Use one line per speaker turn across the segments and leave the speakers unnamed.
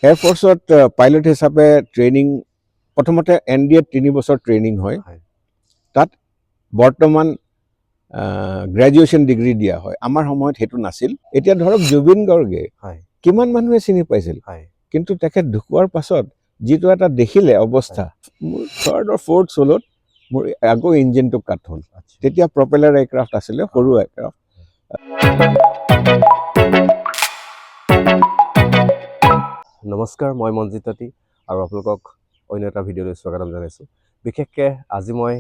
এয়াৰফ'ৰ্চত pilot হিচাপে training প্ৰথমতে NDAত 3 বছৰ ট্ৰেইনিং হয় তাত বৰ্তমান গ্ৰেজুৱেশ্যন ডিগ্ৰী দিয়া হয় আমাৰ সময়ত সেইটো নাছিল এতিয়া ধৰক জুবিন গাৰ্গে কিমান মানুহে চিনি পাইছিল কিন্তু তেখেত ঢুকোৱাৰ পাছত যিটো এটা দেখিলে অৱস্থা মোৰ থাৰ্ড অৰ ফ'ৰ্থ চলত মোৰ আকৌ ইঞ্জিনটো কাট হ'ল তেতিয়া প্ৰপেলাৰ এয়াৰক্ৰাফ্ট আছিলে সৰু এয়াৰক্ৰাফ্ট
নমস্কাৰ মই মঞ্জিত তাঁতী আৰু আপোনালোকক অন্য এটা ভিডিঅ'লৈ স্বাগতম জনাইছোঁ বিশেষকৈ আজি মই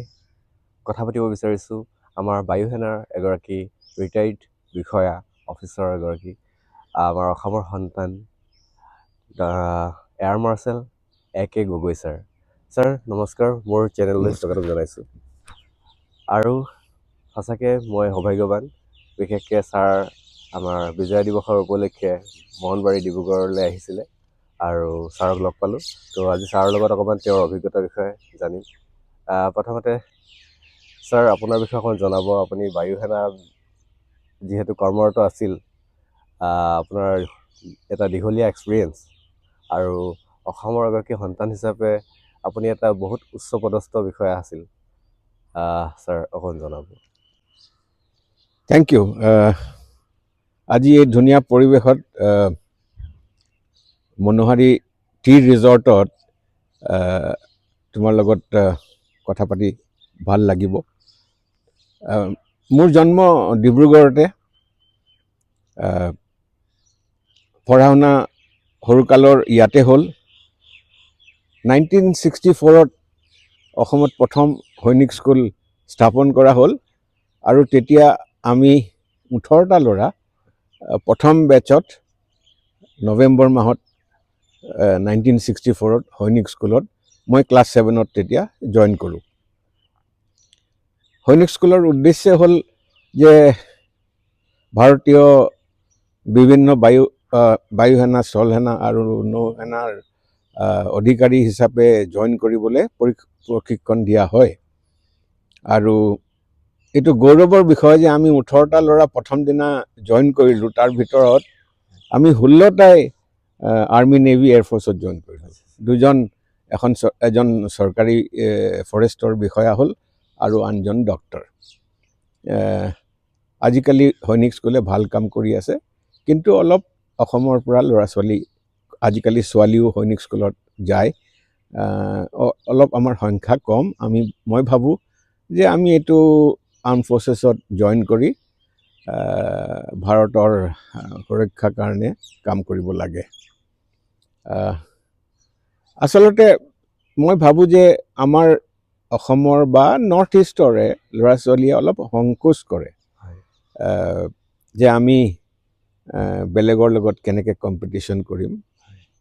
কথা পাতিব বিচাৰিছোঁ আমাৰ বায়ু সেনাৰ এগৰাকী ৰিটায়াৰ্ড বিষয়া অফিচাৰ এগৰাকী আমাৰ অসমৰ সন্তান air marshal AK Gogoi sir নমস্কাৰ মোৰ চেনেললৈ স্বাগতম জনাইছোঁ আৰু সঁচাকৈ মই সৌভাগ্যৱান বিশেষকৈ ছাৰ আমাৰ বিজয় দিৱসৰ উপলক্ষে মোহনবাৰী ডিব্ৰুগড়লৈ আহিছিলে আৰু ছাৰক লগ পালোঁ তো আজি ছাৰৰ লগত অকণমান তেওঁৰ অভিজ্ঞতাৰ বিষয়ে জানিম প্ৰথমতে ছাৰ আপোনাৰ বিষয়ে অকণমান জনাব আপুনি বায়ু সেনা যিহেতু কৰ্মৰত আছিল আপোনাৰ এটা দীঘলীয়া এক্সপিৰিয়েঞ্চ আৰু অসমৰ এগৰাকী সন্তান হিচাপে আপুনি এটা বহুত উচ্চ পদস্থ বিষয়া আছিল ছাৰ অকণমান জনাব
থেংক ইউ আজি এই ধুনীয়া পৰিৱেশত মনোহাৰী টি ৰিজৰ্টত তোমাৰ লগত কথা পাতি ভাল লাগিব মোৰ জন্ম ডিব্ৰুগড়তে পঢ়া শুনা সৰুকালৰ ইয়াতে হ'ল 1964ত অসমত প্ৰথম সৈনিক স্কুল স্থাপন কৰা হ'ল আৰু তেতিয়া আমি 18টা ল'ৰা প্ৰথম বেচত নৱেম্বৰ মাহত 1964ত সৈনিক স্কুলত মই ক্লাছ 7ত তেতিয়া জইন কৰোঁ সৈনিক স্কুলৰ উদ্দেশ্য হ'ল যে ভাৰতীয় বিভিন্ন বায়ু সেনা স্থল সেনা আৰু নৌ সেনাৰ অধিকাৰী হিচাপে জইন কৰিবলৈ প্ৰশিক্ষণ দিয়া হয় আৰু এইটো গৌৰৱৰ বিষয় যে আমি 18টা ল'ৰা প্ৰথম দিনা জইন কৰিলোঁ তাৰ ভিতৰত আমি 16টাই আৰ্মি নেভি এয়াৰফ'ৰ্চত জইন কৰিলোঁ এজন চৰকাৰী ফৰেষ্টৰ বিষয়া হ'ল আৰু আনজন ডক্টৰ আজিকালি সৈনিক স্কুলে ভাল কাম কৰি আছে কিন্তু অলপ অসমৰ পৰা ল'ৰা ছোৱালী আজিকালি ছোৱালীও সৈনিক স্কুলত যায় অলপ আমাৰ সংখ্যা কম মই ভাবোঁ যে আমি এইটো আৰ্ম ফ'ৰ্চেছত জইন কৰি ভাৰতৰ সুৰক্ষাৰ কাৰণে কাম কৰিব লাগে আচলতে মই ভাবোঁ যে আমাৰ অসমৰ বা নৰ্থ ইষ্টৰে ল'ৰা ছোৱালীয়ে অলপ সংকোচ কৰে যে আমি বেলেগৰ লগত কেনেকৈ কম্পিটিশ্যন কৰিম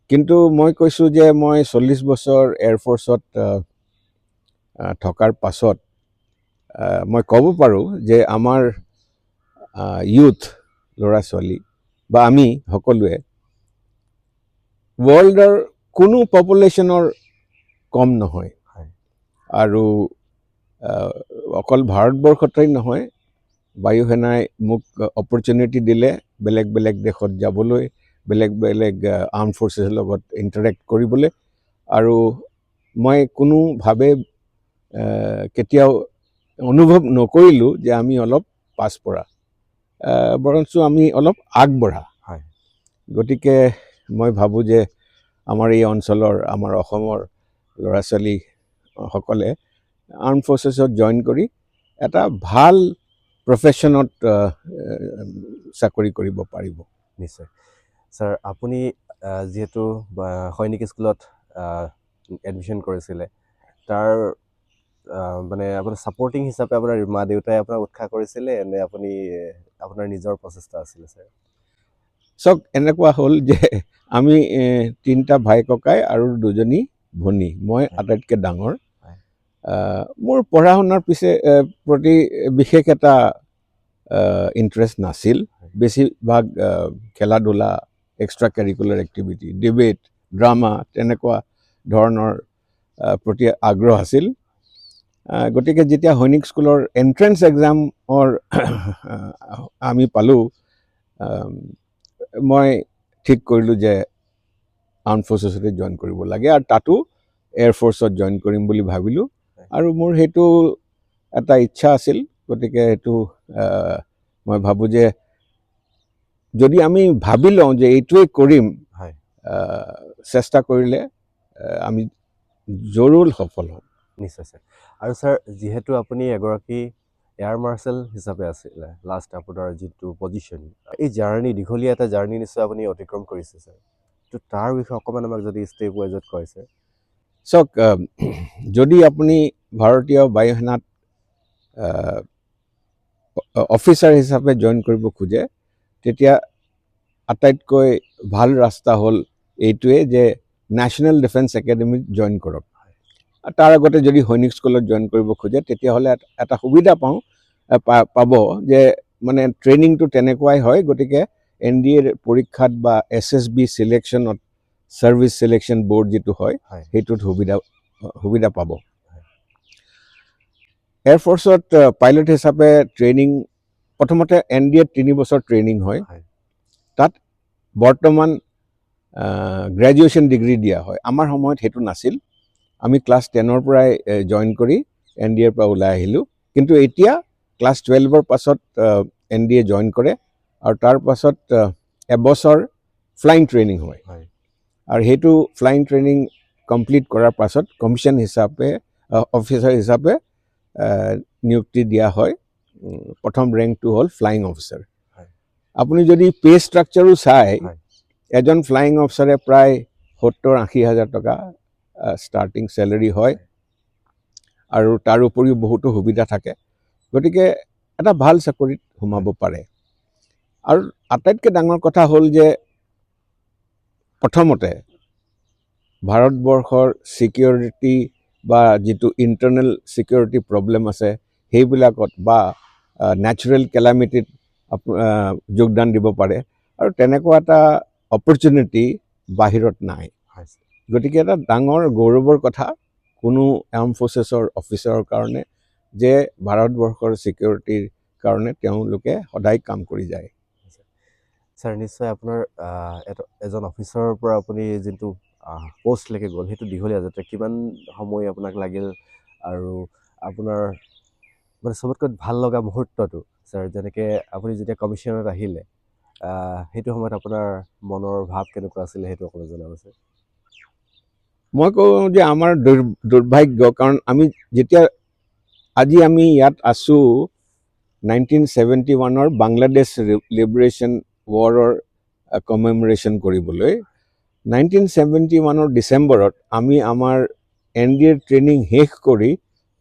কিন্তু মই কৈছোঁ যে মই 40 বছৰ এয়াৰফ'ৰ্চত থকাৰ পাছত মই ক'ব পাৰোঁ যে আমাৰ ইউথ ল'ৰা ছোৱালী বা আমি সকলোৱে ৱৰ্ল্ডৰ কোনো পপুলেশ্যনৰ কম নহয় আৰু অকল ভাৰতবৰ্ষতেই নহয় বায়ু সেনাই মোক অপৰচুনিটি দিলে বেলেগ বেলেগ দেশত যাবলৈ বেলেগ বেলেগ আৰ্ম ফ'ৰ্চেছৰ লগত ইণ্টাৰেক্ট কৰিবলৈ আৰু মই কোনোভাৱে কেতিয়াও অনুভৱ নকৰিলোঁ যে আমি অলপ পাছপৰা বৰঞ্চ আমি অলপ আগবঢ়া গতিকে মই ভাবোঁ যে আমাৰ এই অঞ্চলৰ আমাৰ অসমৰ ল'ৰা ছোৱালীসকলে আৰ্ম ফ'ৰ্চেছত জইন কৰি এটা ভাল প্ৰফেশ্যনত চাকৰি কৰিব পাৰিব
নিশ্চয় ছাৰ আপুনি যিহেতু সৈনিক স্কুলত এডমিশ্যন কৰিছিলে তাৰ মানে আপোনাৰ ছাপৰ্টিং হিচাপে আপোনাৰ মা দেউতাই আপোনাক উৎসাহ কৰিছিলে নে আপুনি আপোনাৰ নিজৰ প্ৰচেষ্টা আছিলে ছাৰ
চাওক এনেকুৱা হ'ল যে আমি 3টা ভাই ককাই আৰু 2জনী ভনী মই আটাইতকৈ ডাঙৰ মোৰ পঢ়া শুনাৰ প্ৰতি বিশেষ এটা ইণ্টাৰেষ্ট নাছিল বেছিভাগ খেলা ধূলা extra curricular activity debate drama তেনেকুৱা ধৰণৰ প্ৰতি আগ্ৰহ আছিল গতিকে যেতিয়া সৈনিক স্কুলৰ এণ্ট্ৰেন্স এক্সামৰ আমি পালোঁ মই ঠিক কৰিলোঁ যে আৰ্ম ফ'ৰ্চেছতে জইন কৰিব লাগে আৰু তাতো এয়াৰফ'ৰ্চত জইন কৰিম বুলি ভাবিলোঁ আৰু মোৰ সেইটো এটা ইচ্ছা আছিল গতিকে সেইটো মই ভাবোঁ যে যদি আমি ভাবি লওঁ যে এইটোৱে কৰিম
হয়
চেষ্টা কৰিলে আমি জৰুৰ সফল হ'ম
নিশ্চয় ছাৰ আৰু ছাৰ যিহেতু আপুনি এগৰাকী এয়াৰ মাৰ্শ্বেল হিচাপে আছিলে লাষ্ট আপোনাৰ যিটো পজিশ্যন এই জাৰ্ণি দীঘলীয়া এটা জাৰ্ণি নিশ্চয় আপুনি অতিক্ৰম কৰিছে ছাৰ তো তাৰ বিষয়ে অকণমান আমাক যদি ষ্টেপ ৱাইজত কয় ছাৰ
চাওক যদি আপুনি ভাৰতীয় বায়ুসেনাত অফিচাৰ হিচাপে জইন কৰিব খোজে তেতিয়া আটাইতকৈ ভাল ৰাস্তা হ'ল এইটোৱে যে নেশ্যনেল ডিফেন্স একাডেমীত জইন কৰক তাৰ আগতে যদি সৈনিক স্কুলত জইন কৰিব খোজে তেতিয়াহ'লে এটা সুবিধা পাব যে মানে ট্ৰেইনিংটো তেনেকুৱাই হয় গতিকে NDA পৰীক্ষাত বা SSB চিলেকশ্যনত ছাৰ্ভিচ চিলেকশ্যন বৰ্ড যিটো হয় সেইটোত সুবিধা পাব এয়াৰফ'ৰ্চত পাইলট হিচাপে ট্ৰেইনিং প্ৰথমতে NDA 3 বছৰ ট্ৰেইনিং হয় তাত বৰ্তমান গ্ৰেজুৱেশ্যন ডিগ্ৰী দিয়া হয় আমাৰ সময়ত সেইটো নাছিল আমি ক্লাছ 10ৰ পৰাই জইন কৰি NDAৰ পৰা ওলাই আহিলোঁ কিন্তু এতিয়া ক্লাছ 12ৰ পাছত NDA জইন কৰে আৰু তাৰ পাছত এবছৰ ফ্লাইং ট্ৰেইনিং হয় আৰু সেইটো ফ্লাইং ট্ৰেইনিং কমপ্লিট কৰাৰ পাছত কমিশ্যন হিচাপে অফিচাৰ হিচাপে নিযুক্তি দিয়া হয় প্ৰথম ৰেংকটো হ'ল ফ্লাইং অফিচাৰ আপুনি যদি পে ষ্ট্ৰাকচাৰো চায় এজন ফ্লাইং অফিচাৰে প্ৰায় 70-80 হাজাৰ টকা ষ্টাৰ্টিং চেলাৰী হয় আৰু তাৰ উপৰিও বহুতো সুবিধা থাকে গতিকে এটা ভাল চাকৰিত সোমাব পাৰে আৰু আটাইতকৈ ডাঙৰ কথা হ'ল যে প্ৰথমতে ভাৰতবৰ্ষৰ ছিকিউৰিটি বা যিটো ইণ্টাৰনেল ছিকিউৰিটি প্ৰব্লেম আছে সেইবিলাকত বা নেচাৰেল কেলামিটিত যোগদান দিব পাৰে আৰু তেনেকুৱা এটা অপৰচুনিটি বাহিৰত নাই গতিকে এটা ডাঙৰ গৌৰৱৰ কথা কোনো আৰ্ম ফ'ৰ্চেছৰ অফিচাৰৰ কাৰণে যে ভাৰতবৰ্ষৰ ছিকিউৰিটিৰ কাৰণে তেওঁলোকে সদায় কাম কৰি যায়
ছাৰ নিশ্চয় আপোনাৰ এজন অফিচাৰৰ পৰা আপুনি যোনটো পোষ্টলৈকে গ'ল সেইটো দীঘলীয়া যাতে কিমান সময় আপোনাক লাগিল আৰু আপোনাৰ মানে চবতকৈ ভাল লগা মুহূৰ্তটো ছাৰ যেনেকৈ আপুনি যেতিয়া কমিশ্যনত আহিলে সেইটো সময়ত আপোনাৰ মনৰ ভাৱ কেনেকুৱা আছিলে সেইটো অকণমান জনাবচোন
মই কওঁ যে আমাৰ দুৰ্ভাগ্য কাৰণ আমি যেতিয়া আজি আমি ইয়াত আছোঁ 1971ৰ বাংলাদেশ লিবাৰেশ্যন ৱাৰৰ কমেমৰেশ্যন কৰিবলৈ 1971ৰ ডিচেম্বৰত আমি আমাৰ NDAৰ ট্ৰেইনিং শেষ কৰি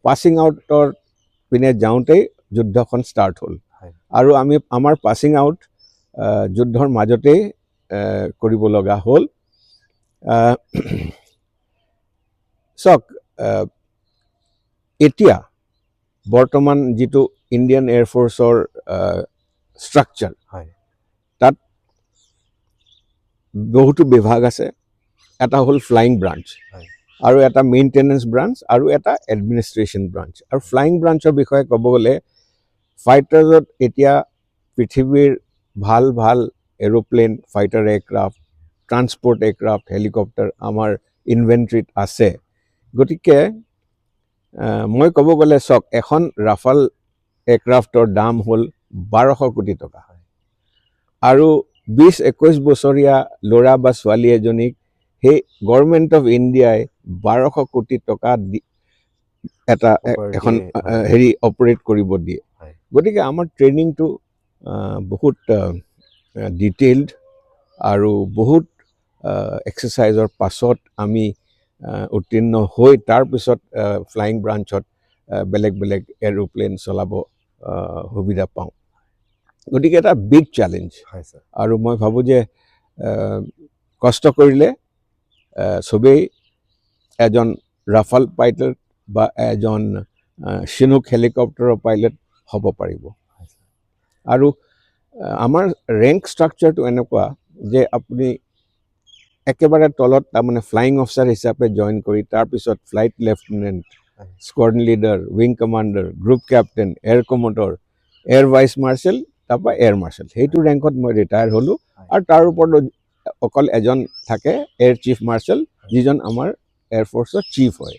পাছিং আউটৰ পিনে যাওঁতেই যুদ্ধখন ষ্টাৰ্ট হ'ল আৰু আমাৰ পাছিং আউট যুদ্ধৰ মাজতেই কৰিব লগা হ'ল চাওক এতিয়া বৰ্তমান যিটো ইণ্ডিয়ান এয়াৰফ'ৰ্চৰ ষ্ট্ৰাকচাৰ তাত বহুতো বিভাগ আছে এটা হ'ল ফ্লাইং ব্ৰাঞ্চ আৰু এটা মেইনটেনেন্স ব্ৰাঞ্চ আৰু এটা এডমিনিষ্ট্ৰেশ্যন ব্ৰাঞ্চ আৰু ফ্লাইং ব্ৰাঞ্চৰ বিষয়ে ক'ব গ'লে ফাইটাৰ্ছত এতিয়া পৃথিৱীৰ ভাল ভাল aeroplane fighter aircraft transport aircraft helicopter আমাৰ ইনভেণ্ট্ৰিত আছে গতিকে মই ক'ব গ'লে চাওক এখন ৰাফাল এয়াৰক্ৰাফ্টৰ দাম হ'ল 1200 কোটি টকা আৰু 20-21 বছৰীয়া ল'ৰা বা ছোৱালী এজনীক সেই গভৰ্ণমেণ্ট অফ ইণ্ডিয়াই 1200 কোটি টকা এখন হেৰি অপাৰেট কৰিব দিয়ে গতিকে আমাৰ ট্ৰেইনিংটো বহুত ডিটেইলড আৰু বহুত এক্সাৰচাইজৰ পাছত আমি উত্তীৰ্ণ হৈ তাৰপিছত ফ্লাইং ব্ৰাঞ্চত বেলেগ বেলেগ এৰোপ্লেন চলাব সুবিধা পাওঁ গতিকে এটা বিগ চেলেঞ্জ আৰু মই ভাবোঁ যে কষ্ট কৰিলে চবেই এজন ৰাফাল পাইলট বা এজন চিনুক হেলিকপ্টাৰৰ পাইলট হ'ব পাৰিব আৰু আমাৰ ৰেংক ষ্ট্ৰাকচাৰটো এনেকুৱা যে আপুনি একেবাৰে তলত তাৰমানে ফ্লাইং অফিচাৰ হিচাপে জইন কৰি তাৰপিছত flight lieutenant squadron leader wing commander group captain air commodore air vice marshal তাৰপৰা এয়াৰ মাৰ্শ্বেল সেইটো ৰেংকত মই ৰিটায়াৰ হ'লোঁ আৰু তাৰ ওপৰত অকল এজন থাকে এয়াৰ চিফ মাৰ্শ্বেল, যিজন আমাৰ এয়াৰফ'ৰ্চৰ চিফ হয়।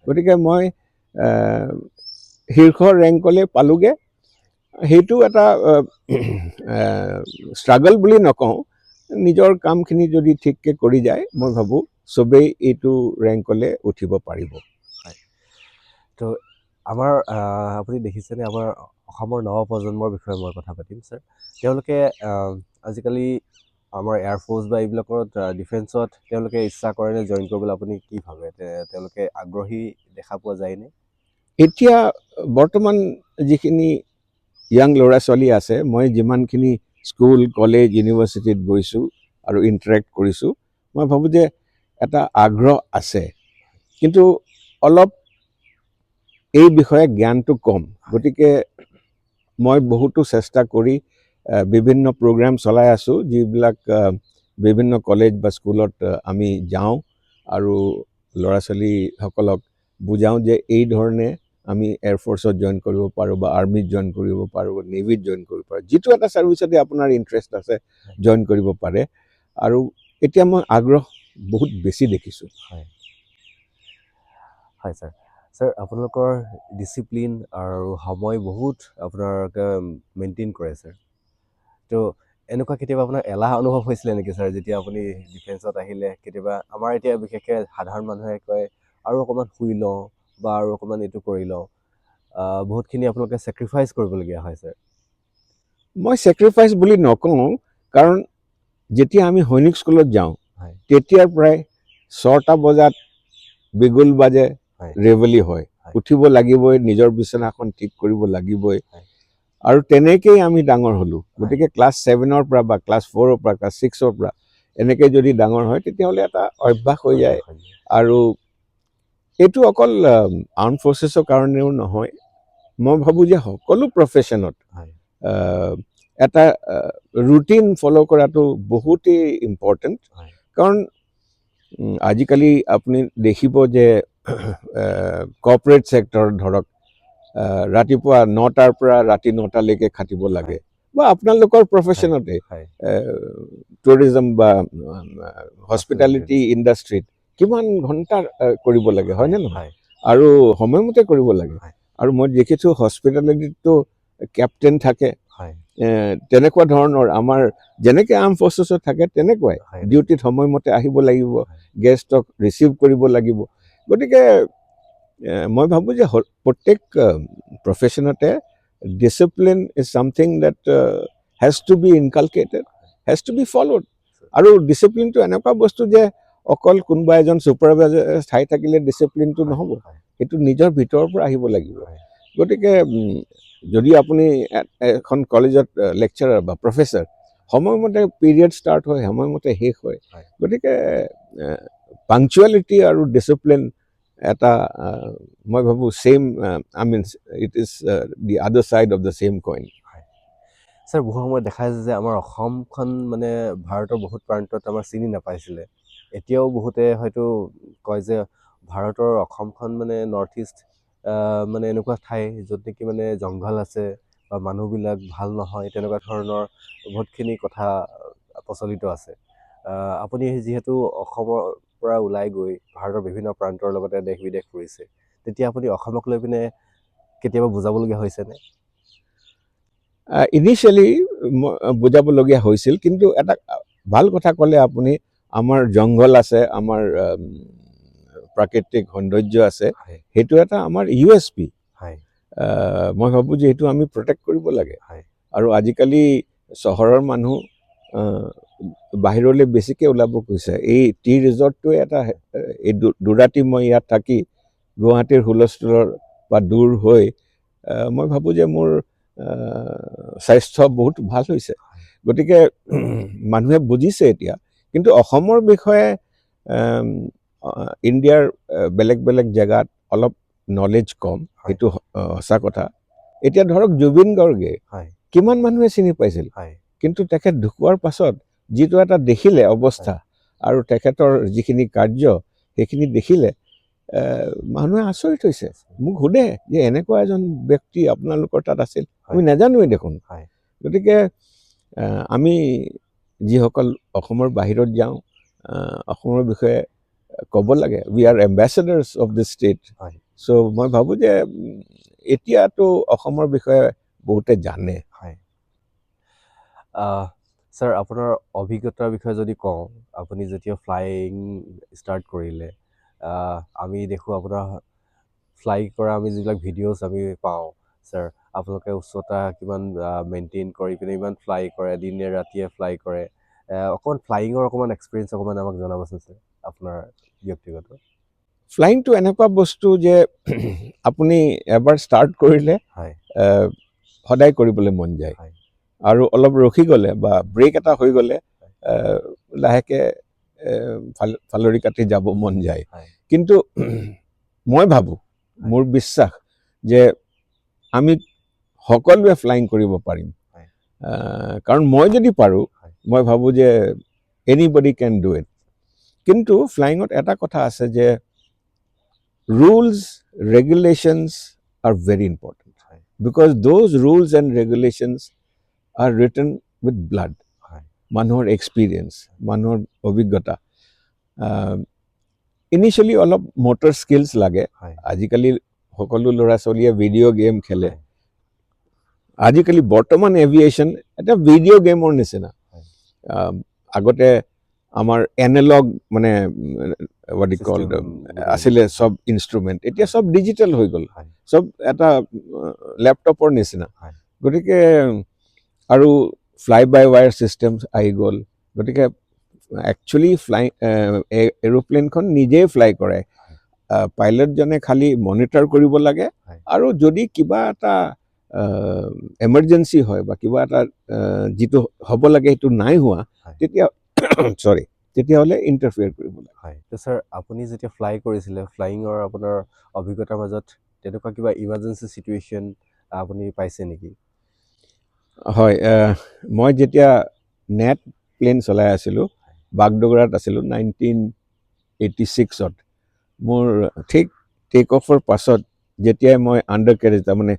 গতিকে মই শীৰ্ষ ৰেংকলৈ পালোগৈ। সেইটো এটা ষ্ট্ৰাগল বুলি নকওঁ, নিজৰ কামখিনি যদি ঠিককৈ কৰি যায় মই ভাবোঁ চবেই এইটো ৰেংকলৈ উঠিব পাৰিব।
তো আমাৰ আপুনি দেখিছেনে আমাৰ অসমৰ নৱপ্ৰজন্মৰ বিষয়ে মই কথা পাতিম ছাৰ। তেওঁলোকে আজিকালি আমাৰ এয়াৰফ'ৰ্চ বা এইবিলাকত ডিফেন্সত তেওঁলোকে ইচ্ছা কৰেনে জইন কৰিবলৈ? আপুনি কি ভাবে, তেওঁলোকে আগ্ৰহী দেখা পোৱা যায়নে?
এতিয়া বৰ্তমান যিখিনি ইয়াং ল'ৰা ছোৱালী আছে, মই যিমানখিনি স্কুল কলেজ ইউনিভাৰ্চিটিত গৈছোঁ আৰু ইণ্টাৰেক্ট কৰিছোঁ, মই ভাবোঁ যে এটা আগ্ৰহ আছে, কিন্তু অলপ এই বিষয়ে জ্ঞানটো কম। গতিকে মই বহুতো চেষ্টা কৰি বিভিন্ন প্ৰগ্ৰাম চলাই আছোঁ, যিবিলাক বিভিন্ন কলেজ বা স্কুলত আমি যাওঁ আৰু ল'ৰা ছোৱালীসকলক বুজাওঁ যে এই ধৰণে আমি এয়াৰফ'ৰ্চত জইন কৰিব পাৰোঁ বা আৰ্মিত জইন কৰিব পাৰোঁ, নেভিত জইন কৰিব পাৰোঁ, যিটো এটা ছাৰ্ভিচতে আপোনাৰ ইণ্টাৰেষ্ট আছে জইন কৰিব পাৰে। আৰু এতিয়া মই আগ্ৰহ বহুত বেছি দেখিছোঁ।
হয় ছাৰ। ছাৰ, আপোনালোকৰ ডিচিপ্লিন আৰু সময় বহুত আপোনালোকে মেইনটেইন কৰে ছাৰ। তো এনেকুৱা কেতিয়াবা আপোনাৰ এলাহ অনুভৱ হৈছিলে নেকি ছাৰ, যেতিয়া আপুনি ডিফেন্সত আহিলে? কেতিয়াবা আমাৰ এতিয়া বিশেষকৈ সাধাৰণ মানুহে কয় আৰু অকণমান শুই লওঁ বা আৰু অকণমান এইটো কৰি লওঁ, বহুতখিনি আপোনালোকে ছেক্ৰিফাইচ কৰিবলগীয়া হয় ছাৰ।
মই ছেক্ৰিফাইচ বুলি নকওঁ, কাৰণ যেতিয়া আমি সৈনিক স্কুলত যাওঁ তেতিয়াৰ পৰাই 6টা বজাত বিগুল বাজে, ৰেভেলি হয়, উঠিব লাগিবই, নিজৰ বিচনাখন ঠিক কৰিব লাগিবই। আৰু তেনেকেই আমি ডাঙৰ হ'লোঁ। গতিকে ক্লাছ 7ৰ পৰা বা ক্লাছ 4ৰ পৰা ক্লাছ 6ৰ পৰা এনেকৈ যদি ডাঙৰ হয় তেতিয়াহ'লে এটা অভ্যাস হৈ যায়। আৰু এইটো অকল আৰ্ম ফ'ৰ্চেছৰ কাৰণেও নহয়, মই ভাবোঁ যে সকলো প্ৰফেশ্যনত এটা ৰুটিন ফ'ল' কৰাটো বহুতেই ইম্পৰ্টেণ্ট। কাৰণ আজিকালি আপুনি দেখিব যে কৰ্পৰেট ছেক্টৰ ধৰক ৰাতিপুৱা 9টাৰ পৰা ৰাতি 9টালৈকে খাটিব লাগে, বা আপোনালোকৰ প্ৰফেশ্যনতে টুৰিজম বা হস্পিটেলিটি ইণ্ডাষ্ট্ৰীত কিমান ঘণ্টা কৰিব লাগে, হয়নে নহয়? আৰু সময়মতে কৰিব লাগে। আৰু মই দেখিছোঁ হস্পিটেলিটিতো কেপ্টেইন থাকে, তেনেকুৱা ধৰণৰ আমাৰ যেনেকৈ আৰ্ম ফ'ৰ্চেছত থাকে তেনেকুৱাই ডিউটিত সময়মতে আহিব লাগিব, গেষ্টক ৰিচিভ কৰিব লাগিব। গতিকে মই ভাবোঁ যে প্ৰত্যেক প্ৰফেশ্যনতে discipline is something that has to be inculcated, has to be followed. আৰু ডিচিপ্লিনটো এনেকুৱা বস্তু যে অকল কোনোবা এজন ছুপাৰভাইজাৰ চাই থাকিলে ডিচিপ্লিনটো নহ'ব, সেইটো নিজৰ ভিতৰৰ পৰা আহিব লাগিব। গতিকে যদি আপুনি এখন কলেজত লেকচাৰাৰ বা প্ৰফেচাৰ, সময়মতে পিৰিয়ড ষ্টাৰ্ট হয়, সময়মতে শেষ হয়। গতিকে পাংচুৱেলিটি আৰু ডিচিপ্লিন এটা মই ভাবোঁ same, I mean it is the আদাৰ side of the same coin.
Sir, বহু সময়ত দেখা যায় যে আমাৰ অসমখন মানে ভাৰতৰ বহুত প্ৰান্তত আমাৰ চিনি নাপাইছিলে। এতিয়াও বহুতে হয়তো কয় যে ভাৰতৰ অসমখন মানে নৰ্থ ইষ্ট মানে এনেকুৱা ঠাই য'ত নেকি মানে জংঘল আছে বা মানুহবিলাক ভাল নহয়, তেনেকুৱা ধৰণৰ বহুতখিনি কথা প্ৰচলিত আছে। আপুনি যিহেতু অসমৰ পৰা ওলাই গৈ ভাৰতৰ বিভিন্ন প্ৰান্তৰ লগতে দেশ বিদেশ ফুৰিছে, তেতিয়া আপুনি অসমক লৈ পিনে কেতিয়াবা বুজাবলগীয়া হৈছেনে?
ইনিচিয়েলি বুজাবলগীয়া হৈছিল, কিন্তু এটা ভাল কথা ক'লে আপুনি, আমাৰ জংঘল আছে, আমাৰ প্ৰাকৃতিক সৌন্দৰ্য আছে, সেইটো এটা আমাৰ USP। মই ভাবোঁ যে সেইটো আমি প্ৰটেক্ট কৰিব লাগে। আৰু আজিকালি চহৰৰ মানুহ বাহিৰলৈ বেছিকৈ ওলাব গৈছে। এই টি ৰিজৰ্টটোৱে এটা, এই দুৰাতি মই ইয়াত থাকি গুৱাহাটীৰ হুলস্থুলৰ বা দূৰ হৈ মই ভাবোঁ যে মোৰ স্বাস্থ্য বহুত ভাল হৈছে। গতিকে মানুহে বুজিছে এতিয়া। কিন্তু অসমৰ বিষয়ে ইণ্ডিয়াৰ বেলেগ বেলেগ জেগাত অলপ নলেজ কম, সেইটো সঁচা কথা। এতিয়া ধৰক জুবিন গাৰ্গে কিমান মানুহে চিনি পাইছিল, কিন্তু তেখেত ঢুকোৱাৰ পাছত যিটো এটা দেখিলে অৱস্থা আৰু তেখেতৰ যিখিনি কাৰ্য সেইখিনি দেখিলে মানুহে আচৰিত হৈছে। মোক সোধে যে এনেকুৱা এজন ব্যক্তি আপোনালোকৰ তাত আছিল, আমি নাজানোৱেই দেখোন। গতিকে আমি যিসকল অসমৰ বাহিৰত যাওঁ অসমৰ বিষয়ে ক'ব লাগে we are ambassadors of this state
হয়
চ' মই ভাবোঁ যে এতিয়াতো অসমৰ বিষয়ে বহুতে জানে
হয় ছাৰ আপোনাৰ অভিজ্ঞতাৰ বিষয়ে যদি কওঁ আপুনি যেতিয়া ফ্লাইং ষ্টাৰ্ট কৰিলে আমি দেখোঁ আপোনাৰ ফ্লাই কৰা আমি যিবিলাক ভিডিঅ'জ আমি পাওঁ ছাৰ আপোনালোকে উচ্চতা কিমান মেইনটেইন কৰি পিনে ইমান ফ্লাই কৰে দিনে ৰাতিয়ে ফ্লাই কৰে অকণমান ফ্লাইঙৰ অকণমান এক্সপিৰিয়েঞ্চ অকণমান আমাক জনাবচোন ছাৰ আপোনাৰ ব্যক্তিগত
ফ্লাইংটো এনেকুৱা বস্তু যে আপুনি এবাৰ ষ্টাৰ্ট কৰিলে
হয়
সদায় কৰিবলৈ মন যায়
হয়
আৰু অলপ ৰখি গ'লে বা ব্ৰেক এটা হৈ গ'লে লাহেকৈ ফালৰি কাটি যাব মন যায়
হয়
কিন্তু মই ভাবোঁ মোৰ বিশ্বাস যে আমি সকলোৱে ফ্লাইং কৰিব পাৰিম
হয়।
কাৰণ মই যদি পাৰোঁ
হয়।
মই ভাবোঁ যে এনিবডি কেন ডু ইট কিন্তু ফ্লাইঙত এটা কথা আছে যে rules regulations are very important
হয়
because those rules and regulations are written with blood
হয়
মানুহৰ এক্সপিৰিয়েঞ্চ মানুহৰ অভিজ্ঞতা ইনিচিয়েলি অলপ মটৰ স্কিলছ লাগে
হয়
আজিকালি সকলো ল'ৰা ছোৱালীয়ে ভিডিঅ' গেম খেলে
হয়
আজিকালি বৰ্তমান এভিয়েশ্যন এটা ভিডিঅ' গেমৰ নিচিনা
হয়
আগতে আমাৰ এনালগ মানে what you call
System,
আছিলে চব ইনষ্ট্ৰুমেণ্ট এতিয়া চব ডিজিটেল হৈ গ'ল
হয়
চব এটা লেপটপৰ নিচিনা
হয়
গতিকে আৰু ফ্লাই বাই ৱায়াৰ ছিষ্টেম আহি গ'ল গতিকে একচুৱেলি এৰোপ্লেনখন নিজেই ফ্লাই কৰে পাইলটজনে খালি মনিটৰ কৰিব লাগে
হয়
আৰু যদি কিবা এটা এমাৰ্জেঞ্চি হয় বা কিবা এটা যিটো হ'ব লাগে সেইটো নাই হোৱা
হয়।
তেতিয়া চৰি তেতিয়াহ'লে ইণ্টাৰফিয়াৰ কৰিব লাগে
হয় তো ছাৰ আপুনি যেতিয়া ফ্লাই কৰিছিলে ফ্লাইঙৰ আপোনাৰ অভিজ্ঞতাৰ মাজত তেনেকুৱা কিবা ইমাৰ্জেঞ্চি চিটুৱেশ্যন আপুনি পাইছে নেকি
হয় মই যেতিয়া নেট প্লেন চলাই আছিলোঁ বাগডোগৰাত আছিলোঁ 1986ত মোৰ ঠিক টেক অফৰ পাছত যেতিয়াই মই আণ্ডাৰ কেৰেজ তাৰমানে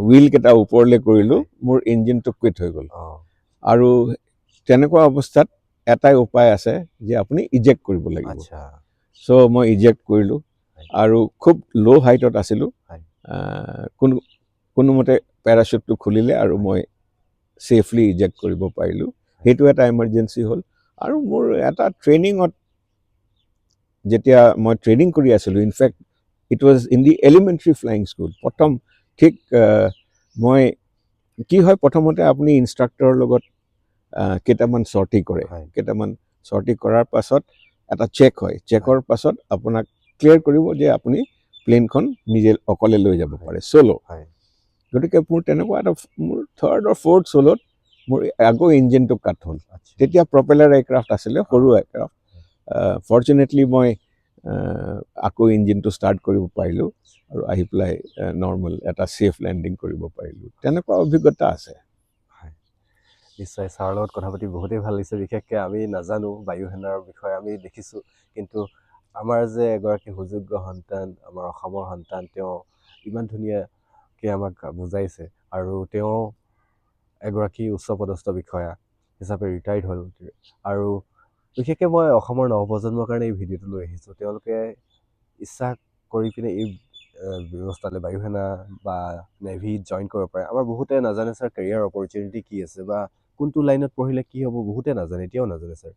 হুইলকেইটা ওপৰলৈ কৰিলোঁ মোৰ ইঞ্জিনটো কুইট হৈ গ'ল আৰু তেনেকুৱা অৱস্থাত এটাই উপায় আছে যে আপুনি ইজেক্ট কৰিব লাগিব
আচ্ছা
চ' মই ইজেক্ট কৰিলোঁ আৰু খুব ল' হাইটত আছিলোঁ কোনোমতে পেৰাচুটটো খুলিলে আৰু মই ছেফলি ইজেক্ট কৰিব পাৰিলোঁ সেইটো এটা এমাৰ্জেঞ্চি হ'ল আৰু মোৰ এটা ট্ৰেইনিঙত যেতিয়া মই ট্ৰেইনিং কৰি আছিলোঁ in fact it was in the elementary flying school প্ৰথম ঠিক মই কি হয় প্ৰথমতে আপুনি ইনষ্ট্ৰাক্টৰৰ লগত কেইটামান চৰ্টি কৰে কেইটামান চৰ্টি কৰাৰ পাছত এটা চেক হয় চেকৰ পাছত আপোনাক ক্লিয়াৰ কৰিব যে আপুনি প্লেনখন নিজে অকলে লৈ যাব পাৰে চ'ল' গতিকে মোৰ তেনেকুৱা এটা মোৰ থাৰ্ড অৰ ফ'ৰ্থ চ'লত মোৰ আকৌ ইঞ্জিনটো কাট হ'ল তেতিয়া প্ৰপেলাৰ এয়াৰক্ৰাফ্ট আছিলে সৰু এয়াৰক্ৰাফ্ট ফৰ্চুনেটলি মই আকৌ ইঞ্জিনটো ষ্টাৰ্ট কৰিব পাৰিলোঁ আৰু আহি পেলাই নৰ্মেল এটা ছেফ লেণ্ডিং কৰিব পাৰিলোঁ তেনেকুৱা অভিজ্ঞতা আছে
নিশ্চয় ছাৰৰ লগত কথা পাতি বহুতেই ভাল লাগিছে বিশেষকৈ আমি নাজানো বায়ু সেনাৰ বিষয়ে আমি দেখিছোঁ কিন্তু আমাৰ যে এগৰাকী সুযোগ্য সন্তান আমাৰ অসমৰ সন্তান তেওঁ ইমান ধুনীয়াকৈ আমাক বুজাইছে আৰু তেওঁ এগৰাকী উচ্চপদস্থ বিষয়া হিচাপে ৰিটায়াৰ্ড হ'ল আৰু বিশেষকৈ মই অসমৰ নৱপ্ৰজন্মৰ কাৰণে এই ভিডিঅ'টো লৈ আহিছোঁ তেওঁলোকে ইচ্ছা কৰি পিনে এই ব্যৱস্থালৈ বায়ু সেনা বা নেভিত জইন কৰিব পাৰে আমাৰ বহুতে নাজানে ছাৰ কেৰিয়াৰ অপৰচুনিটি কি আছে বা কোনটো লাইনত পঢ়িলে কি হ'ব বহুতে নাজানে এতিয়াও নাজানে ছাৰ